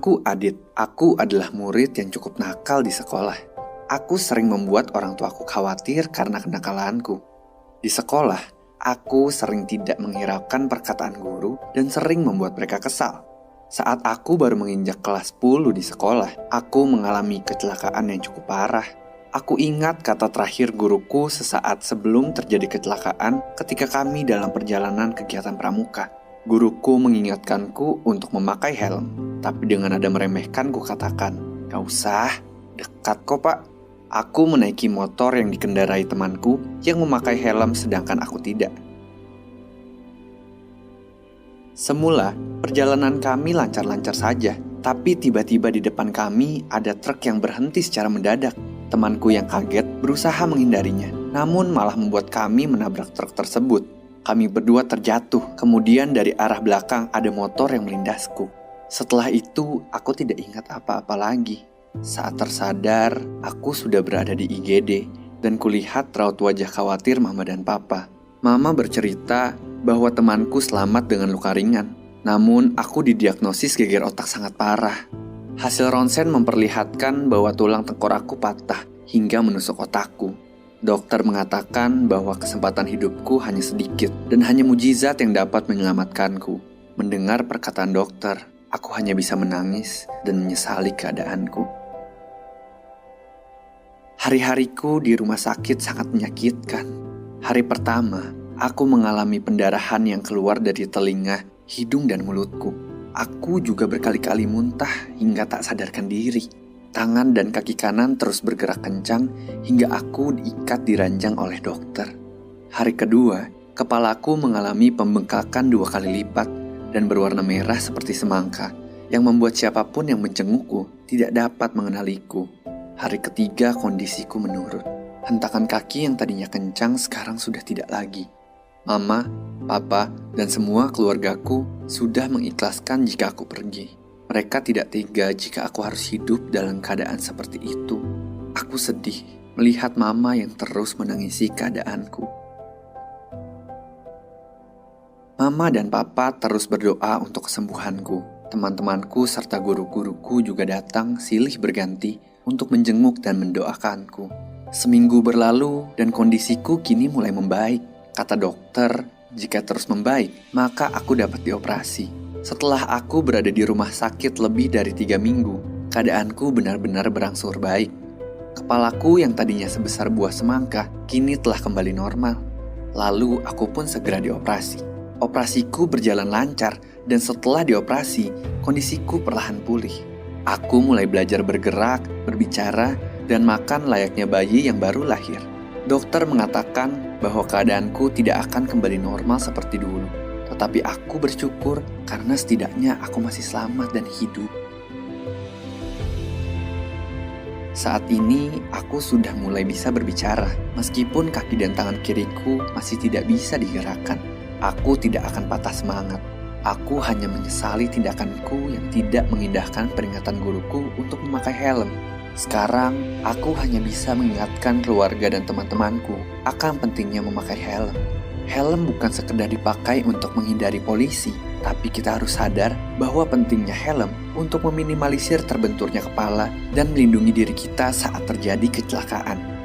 Namaku Adit. Aku adalah murid yang cukup nakal di sekolah. Aku sering membuat orang tuaku khawatir karena kenakalanku. Di sekolah, aku sering tidak menghiraukan perkataan guru dan sering membuat mereka kesal. Saat aku baru menginjak kelas 10 di sekolah, aku mengalami kecelakaan yang cukup parah. Aku ingat kata terakhir guruku sesaat sebelum terjadi kecelakaan ketika kami dalam perjalanan kegiatan pramuka. Guruku mengingatkanku untuk memakai helm, tapi dengan nada meremehkan ku katakan, "Gak usah, dekat kok pak." Aku menaiki motor yang dikendarai temanku yang memakai helm sedangkan aku tidak. Semula, perjalanan kami lancar-lancar saja, tapi tiba-tiba di depan kami ada truk yang berhenti secara mendadak. Temanku yang kaget berusaha menghindarinya, namun malah membuat kami menabrak truk tersebut. Kami berdua terjatuh, kemudian dari arah belakang ada motor yang melindasku. Setelah itu, aku tidak ingat apa-apa lagi. Saat tersadar, aku sudah berada di IGD, dan kulihat raut wajah khawatir Mama dan Papa. Mama bercerita bahwa temanku selamat dengan luka ringan, namun aku didiagnosis geger otak sangat parah. Hasil ronsen memperlihatkan bahwa tulang tengkorakku patah hingga menusuk otakku. Dokter mengatakan bahwa kesempatan hidupku hanya sedikit dan hanya mujizat yang dapat menyelamatkanku. Mendengar perkataan dokter, aku hanya bisa menangis dan menyesali keadaanku. Hari-hariku di rumah sakit sangat menyakitkan. Hari pertama, aku mengalami pendarahan yang keluar dari telinga, hidung, dan mulutku. Aku juga berkali-kali muntah hingga tak sadarkan diri. Tangan dan kaki kanan terus bergerak kencang hingga aku diikat di ranjang oleh dokter. Hari kedua, kepalaku mengalami pembengkakan 2 kali lipat dan berwarna merah seperti semangka yang membuat siapapun yang menjengukku tidak dapat mengenaliku. Hari ketiga, kondisiku menurun. Hentakan kaki yang tadinya kencang sekarang sudah tidak lagi. Mama, Papa, dan semua keluargaku sudah mengikhlaskan jika aku pergi. Mereka tidak tega jika aku harus hidup dalam keadaan seperti itu. Aku sedih melihat Mama yang terus menangisi keadaanku. Mama dan Papa terus berdoa untuk kesembuhanku. Teman-temanku serta guru-guruku juga datang silih berganti untuk menjenguk dan mendoakanku. Seminggu berlalu dan kondisiku kini mulai membaik. Kata dokter, jika terus membaik, maka aku dapat dioperasi. Setelah aku berada di rumah sakit lebih dari 3 minggu, keadaanku benar-benar berangsur baik. Kepalaku yang tadinya sebesar buah semangka, kini telah kembali normal. Lalu aku pun segera dioperasi. Operasiku berjalan lancar, dan setelah dioperasi, kondisiku perlahan pulih. Aku mulai belajar bergerak, berbicara, dan makan layaknya bayi yang baru lahir. Dokter mengatakan bahwa keadaanku tidak akan kembali normal seperti dulu. Tetapi aku bersyukur karena setidaknya aku masih selamat dan hidup. Saat ini aku sudah mulai bisa berbicara. Meskipun kaki dan tangan kiriku masih tidak bisa digerakkan. Aku tidak akan patah semangat. Aku hanya menyesali tindakanku yang tidak mengindahkan peringatan guruku untuk memakai helm. Sekarang, aku hanya bisa mengingatkan keluarga dan teman-temanku akan pentingnya memakai helm. Helm bukan sekedar dipakai untuk menghindari polisi, tapi kita harus sadar bahwa pentingnya helm untuk meminimalisir terbenturnya kepala dan melindungi diri kita saat terjadi kecelakaan.